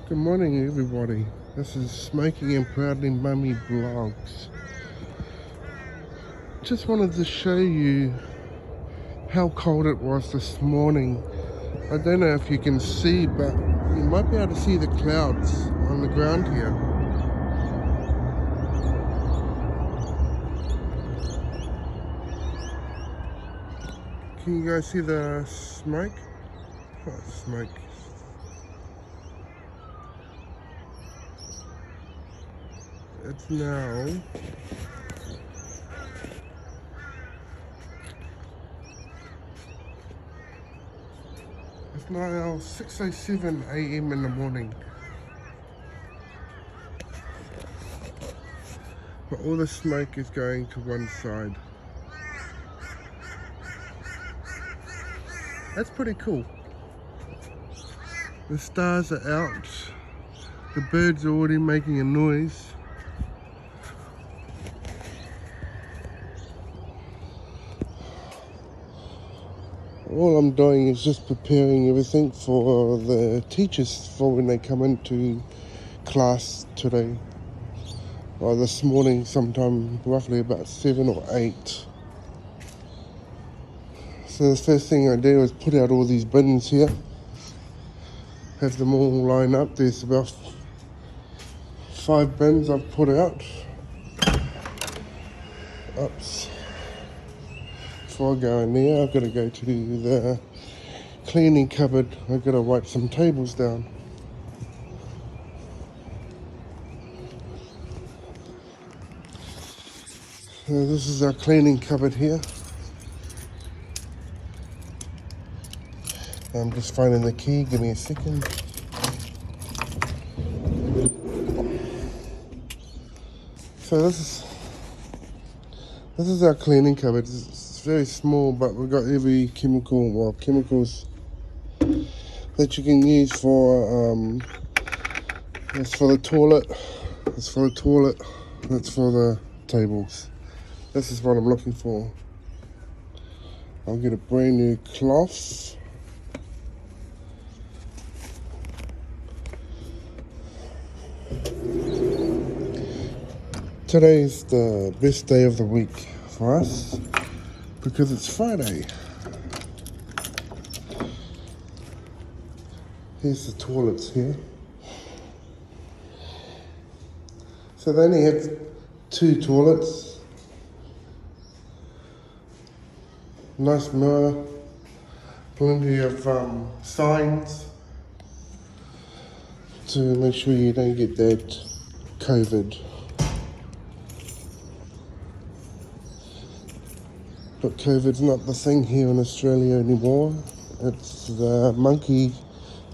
Good morning, everybody. This is Smoking and Proudly Mummy Vlogs. Just wanted to show you how cold it was this morning. I don't know if you can see, but you might be able to see the clouds on the ground here. Can you guys see the smoke? Oh, smoke. It's now It's now 6:07 a.m. in the morning. But all the smoke is going to one side. That's pretty cool. The stars are out. The birds are already making a noise. All I'm doing is just preparing everything for the teachers for when they come into class today. Or this morning, sometime roughly about 7 or 8. So the first thing I do is put out all these bins here. Have them all lined up. There's about 5 bins I've put out. Oops. Before I go in there, I've got to go to the cleaning cupboard. I've got to wipe some tables down. So this is our cleaning cupboard here. I'm just finding the key. Give me a second. So this is our cleaning cupboard. It's very small, but we've got every chemicals that you can use for. It's for the toilet. It's for the toilet. That's for the tables. This is what I'm looking for. I'll get a brand new cloth. Today's the best day of the week for us because it's Friday. Here's the toilets here. So they only have 2 toilets. Nice mirror. Plenty of signs to make sure you don't get that COVID. But COVID's not the thing here in Australia anymore. It's the monkey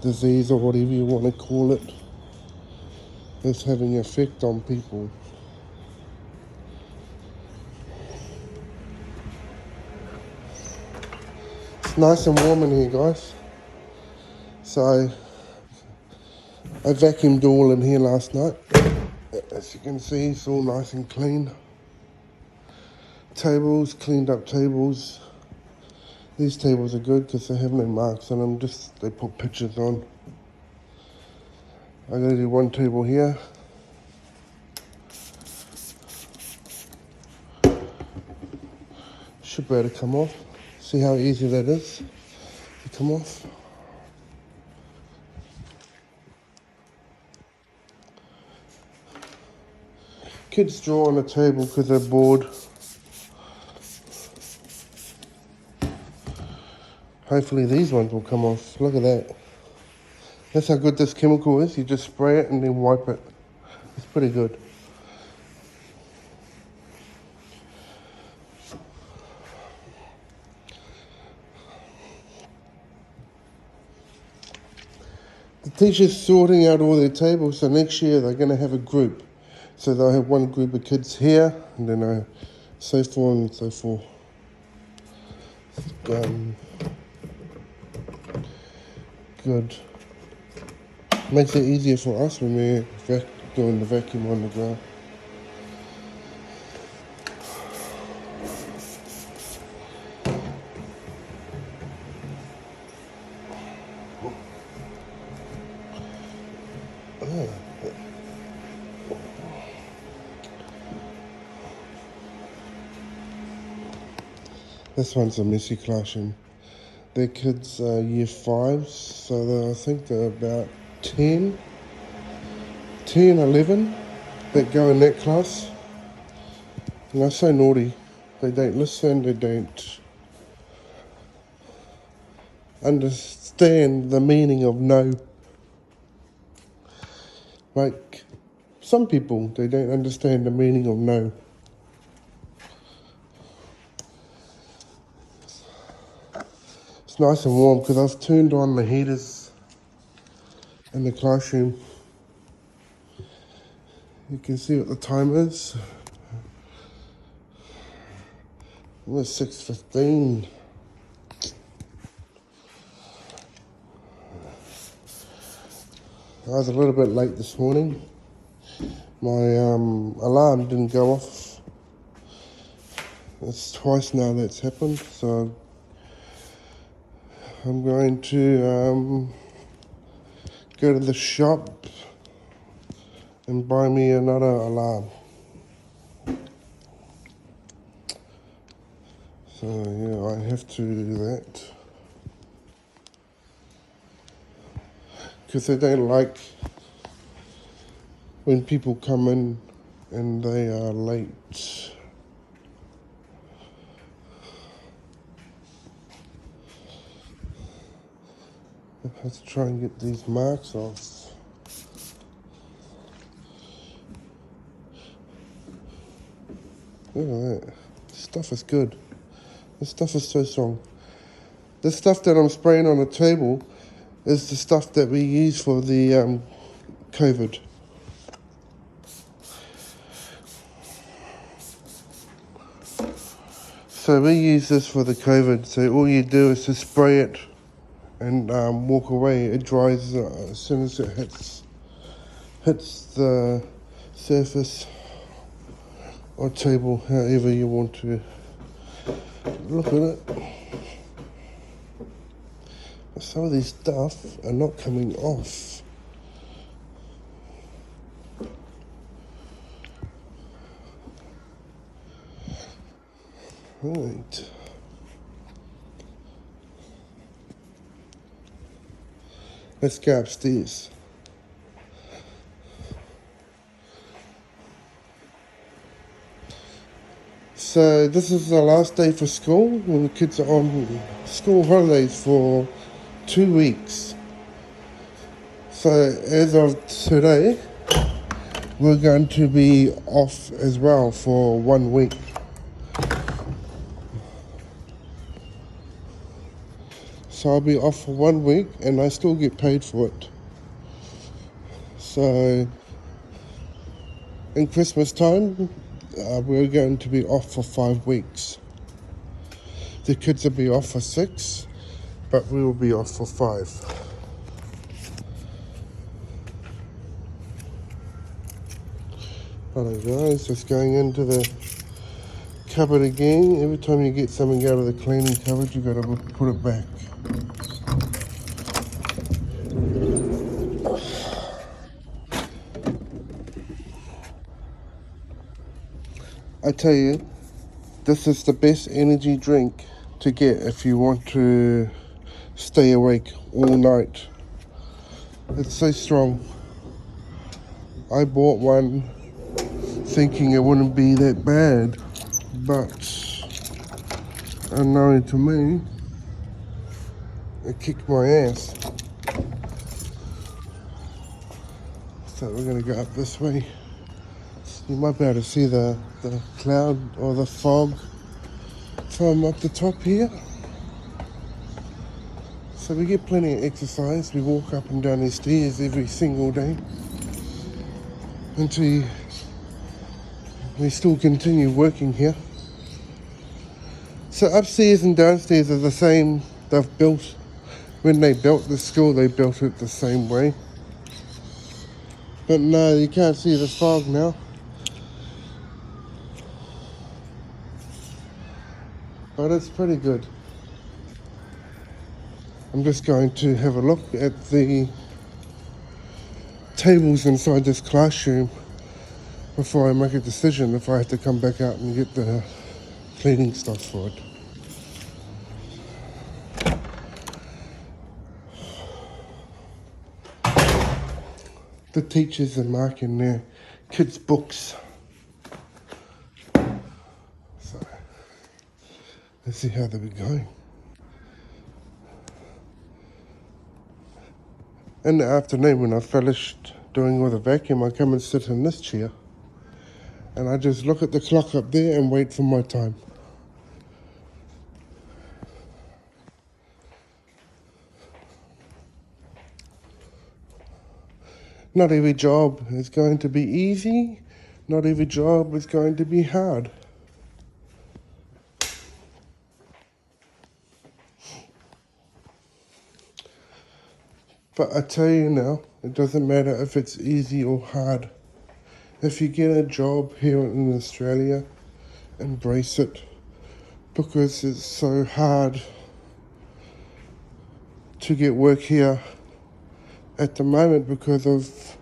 disease or whatever you want to call it. It's having an effect on people. It's nice and warm in here, guys. So I vacuumed all in here last night. As you can see, it's all nice and clean. Tables, cleaned up tables. These tables are good because they have no marks on them, just they put pictures on. I'm going to do one table here. Should be able to come off. See how easy that is to come off. Kids draw on the table because they're bored. Hopefully these ones will come off. Look at that. That's how good this chemical is. You just spray it and then wipe it. It's pretty good. The teacher's sorting out all their tables, so next year they're going to have a group. So they'll have one group of kids here, and then so forth and so forth. Good. Makes it easier for us when we're doing the vacuum on the ground. This one's a messy classroom. Their kids are year 5, so I think they're about 10, 11 that go in that class. And they're so naughty. They don't listen, they don't understand the meaning of no. Like some people, they don't understand the meaning of no. It's nice and warm because I've turned on the heaters in the classroom. You can see what the time is. It's 6:15. I was a little bit late this morning. My alarm didn't go off. It's twice now that's happened, so I'm going to go to the shop and buy me another alarm. So yeah, I have to do that. Because they don't like when people come in and they are late. I have to try and get these marks off. Look at that. This stuff is good. This stuff is so strong. This stuff that I'm spraying on the table is the stuff that we use for the COVID. So we use this for the COVID. So all you do is to spray it and walk away. It dries as soon as it hits the surface or table, however you want to look at it. Some of these stuff are not coming off. Right. Let's go upstairs. So this is the last day for school when the kids are on school holidays for 2 weeks. So as of today, we're going to be off as well for 1 week. So I'll be off for 1 week and I still get paid for it. So in Christmas time, we're going to be off for 5 weeks. The kids will be off for 6, but we will be off for 5. Alright guys, just going into the cupboard again. Every time you get something out of the cleaning cupboard, you've got to put it back. I tell you, this is the best energy drink to get if you want to stay awake all night. It's so strong. I bought one thinking it wouldn't be that bad, but unknown to me, it kicked my ass. So we're going to go up this way. You might be able to see the cloud or the fog from up the top here. So we get plenty of exercise. We walk up and down these stairs every single day until we still continue working here. So upstairs and downstairs are the same. They've built, when they built the school, they built it the same way. But no, you can't see the fog now. But it's pretty good. I'm just going to have a look at the tables inside this classroom before I make a decision if I have to come back out and get the cleaning stuff for it. The teachers are marking their kids' books. So, let's see how they'll be going. In the afternoon, when I've finished doing all the vacuum, I come and sit in this chair and I just look at the clock up there and wait for my time. Not every job is going to be easy. Not every job is going to be hard. But I tell you now, it doesn't matter if it's easy or hard. If you get a job here in Australia, embrace it, because it's so hard to get work here at the moment because of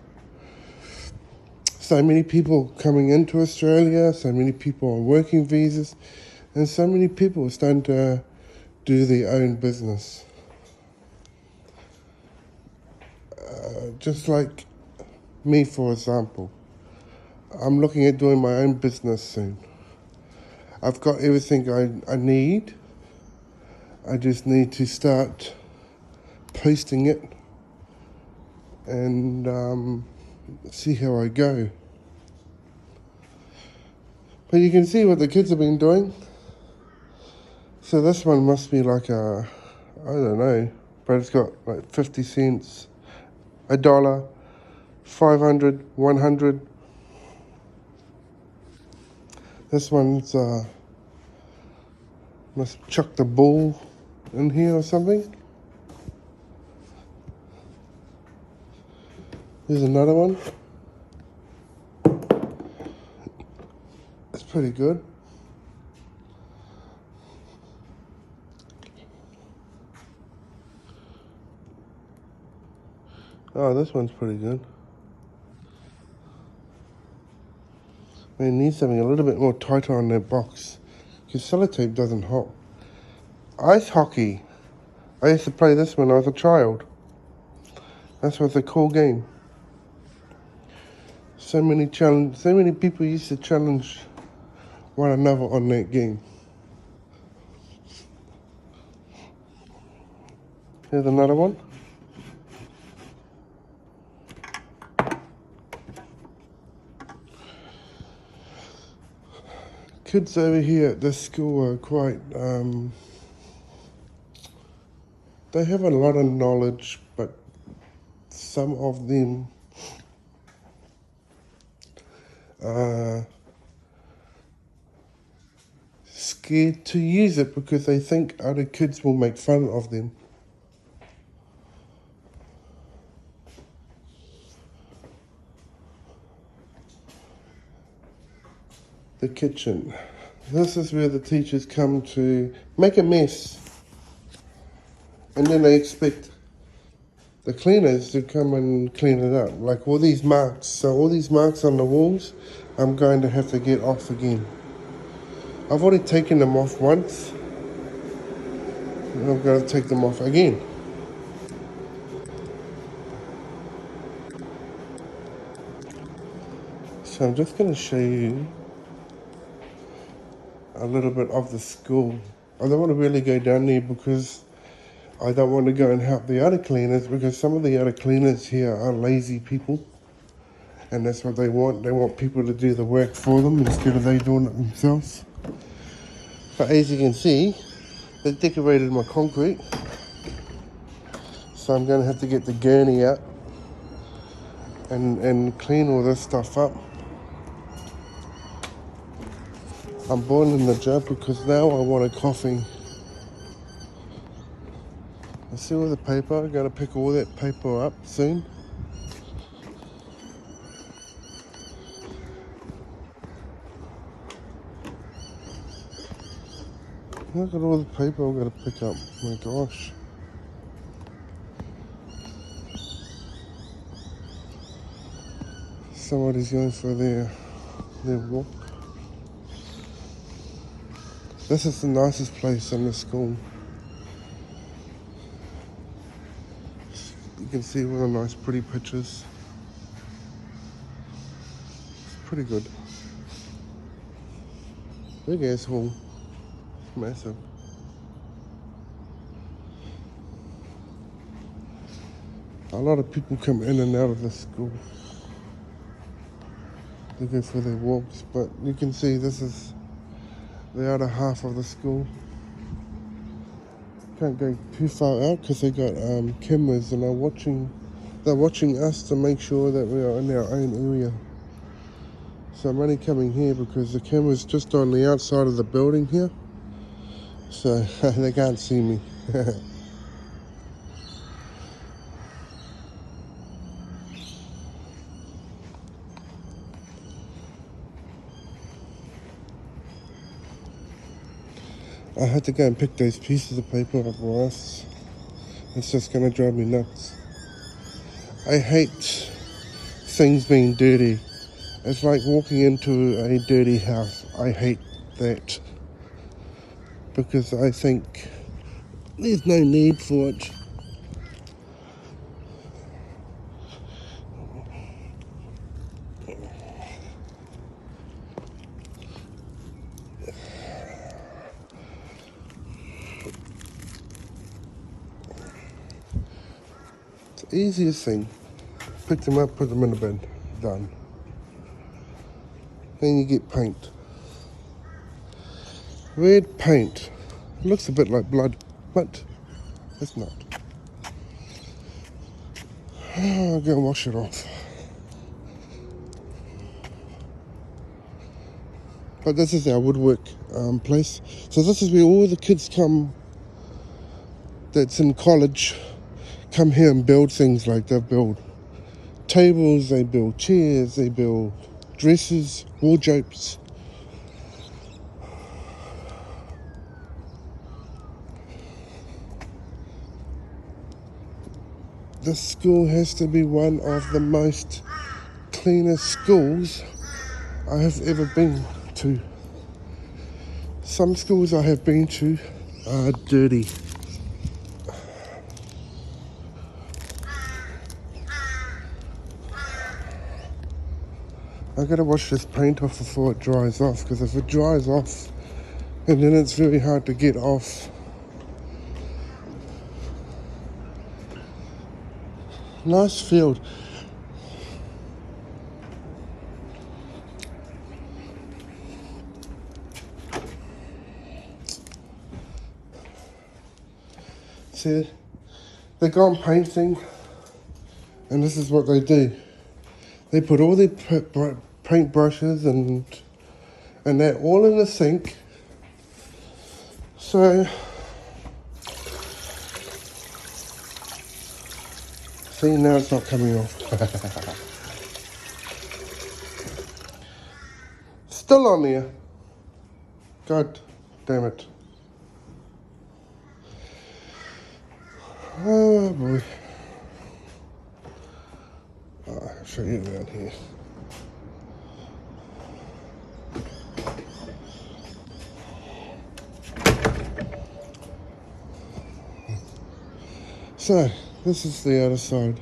so many people coming into Australia, so many people on working visas, and so many people are starting to do their own business. Just like me, for example, I'm looking at doing my own business soon. I've got everything I need. I just need to start posting it and see how I go. But you can see what the kids have been doing. So this one must be like I don't know, but it's got like 50 cents, $1, 500, 100. This one's must chuck the ball in here or something. Here's another one. It's pretty good. Oh, this one's pretty good. They need something a little bit more tighter on their box, because sellotape doesn't hold. Ice hockey. I used to play this when I was a child. That was a cool game. So many people used to challenge one another on that game. Here's another one. Kids over here at this school are quite, they have a lot of knowledge, but some of them are scared to use it because they think other kids will make fun of them. The kitchen. This is where the teachers come to make a mess, and then they expect the cleaners to come and clean it up. Like all these marks. So all these marks on the walls, I'm going to have to get off again. I've already taken them off once, and I'm going to take them off again. So I'm just going to show you a little bit of the school. I don't want to really go down there because I don't want to go and help the other cleaners, because some of the other cleaners here are lazy people, and that's what they want. They want people to do the work for them instead of they doing it themselves. But as you can see, they decorated my concrete, so I'm going to have to get the gurney out and clean all this stuff up. I'm boiling the jug because now I want a coffee. I see all the paper. I'm going to pick all that paper up soon. Look at all the paper I've got to pick up. My gosh. Somebody's going for their walk. This is the nicest place in the school. You can see all the nice pretty pictures. It's pretty good. Big ass hall. Massive. A lot of people come in and out of the school. They go for their walks, but you can see this is the other half of the school. Can't go too far out because they got cameras and they're watching us to make sure that we are in our own area. So I'm only coming here because the camera's just on the outside of the building here, so they can't see me. I had to go and pick those pieces of paper up, or else it's just going to drive me nuts. I hate things being dirty. It's like walking into a dirty house. I hate that because I think there's no need for it. It's the easiest thing. Pick them up, put them in the bin. Done. Then you get paint. Red paint. It looks a bit like blood, but it's not. I'll go and wash it off. But this is our woodwork place. So this is where all the kids come that's in college, come here and build things. Like they build tables, they build chairs, they build dresses, wardrobes. This school has to be one of the most cleanest schools I have ever been to. Some schools I have been to are dirty. I gotta wash this paint off before it dries off, because if it dries off, and then it's very hard to get off. Nice field. See, they go on painting, and this is what they do. They put all their paint brushes and that all in the sink. So, see, now it's not coming off. Still on there. God damn it. Oh boy. I'll show you around here. So, this is the other side.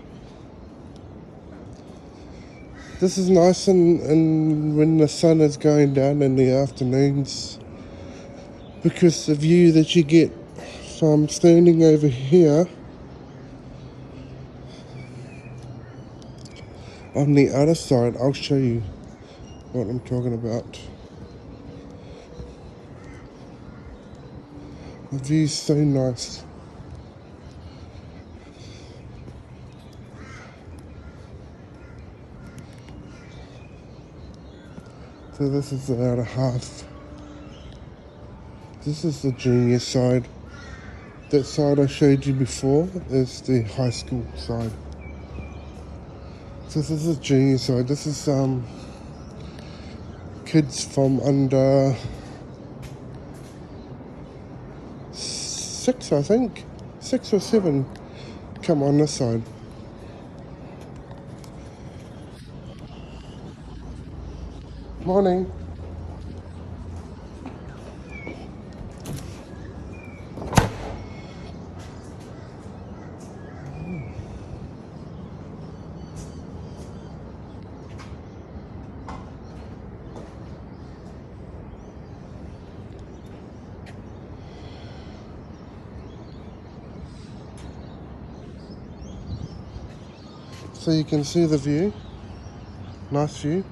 This is nice and when the sun is going down in the afternoons, because the view that you get. So I'm standing over here on the other side. I'll show you what I'm talking about. The view's so nice. So this is the other half. This is the junior side. That side I showed you before is the high school side. So this is the junior side. This is kids from under 6, I think. 6 or 7 come on this side. Morning. So you can see the view. Nice view.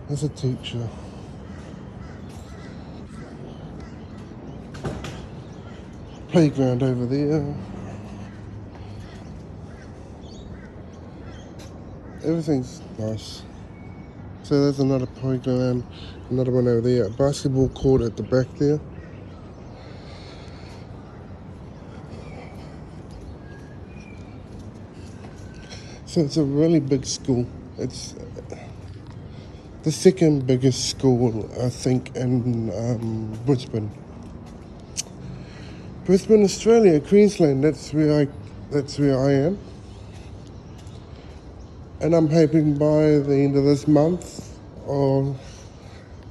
There's a teacher. Playground over there. Everything's nice. So there's another playground, another one over there. A basketball court at the back there. So it's a really big school. It's the second biggest school, I think, in Brisbane. Brisbane, Australia, Queensland. That's where I am. And I'm hoping by the end of this month, or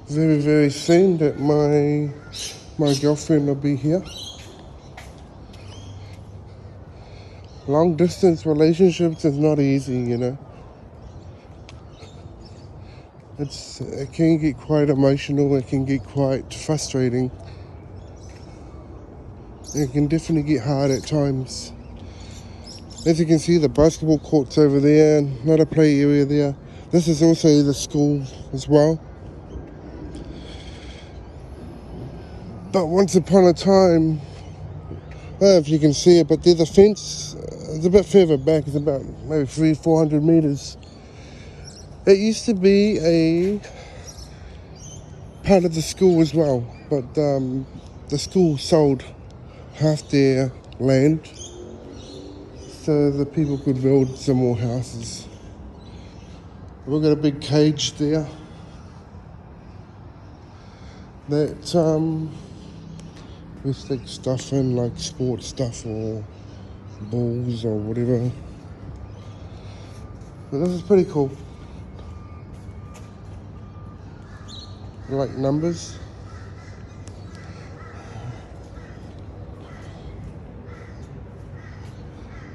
very, very soon, that my girlfriend will be here. Long distance relationships is not easy, you know. It can get quite emotional. It can get quite frustrating. It can definitely get hard at times. As you can see, the basketball court's over there, another play area there. This is also the school as well. But once upon a time, I don't know if you can see it, but there's a fence. It's a bit further back. It's about maybe 300-400 meters. It used to be a part of the school as well, but the school sold half their land so the people could build some more houses. We've got a big cage there that we stick stuff in, like sports stuff or balls or whatever. But this is pretty cool. I like numbers.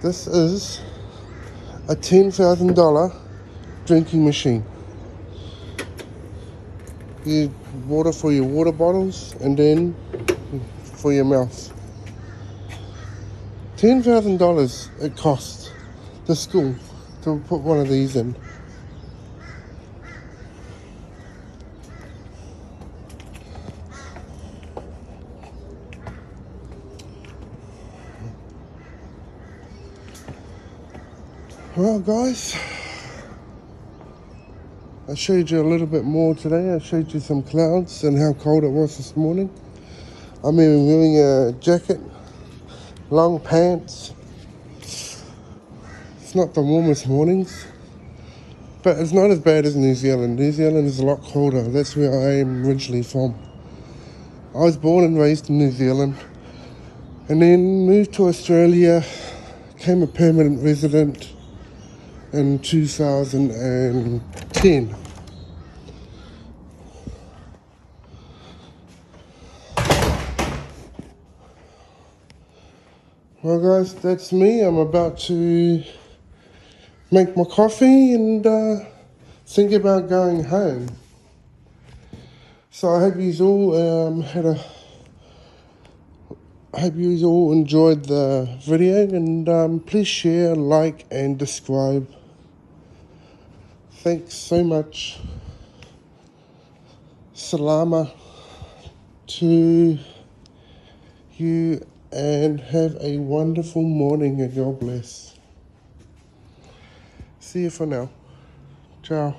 This is a $10,000 drinking machine. You water for your water bottles and then for your mouth. $10,000 it costs the school to put one of these in. Well, guys, I showed you a little bit more today. I showed you some clouds and how cold it was this morning. I'm even wearing a jacket, long pants. It's not the warmest mornings, but it's not as bad as New Zealand. New Zealand is a lot colder. That's where I am originally from. I was born and raised in New Zealand and then moved to Australia, became a permanent resident in 2010. Well, guys, that's me. I'm about to make my coffee and think about going home. So I hope you all I hope you all enjoyed the video, and please share, like, and subscribe. Thanks so much. Salama to you, and have a wonderful morning, and God bless. See you for now. Ciao.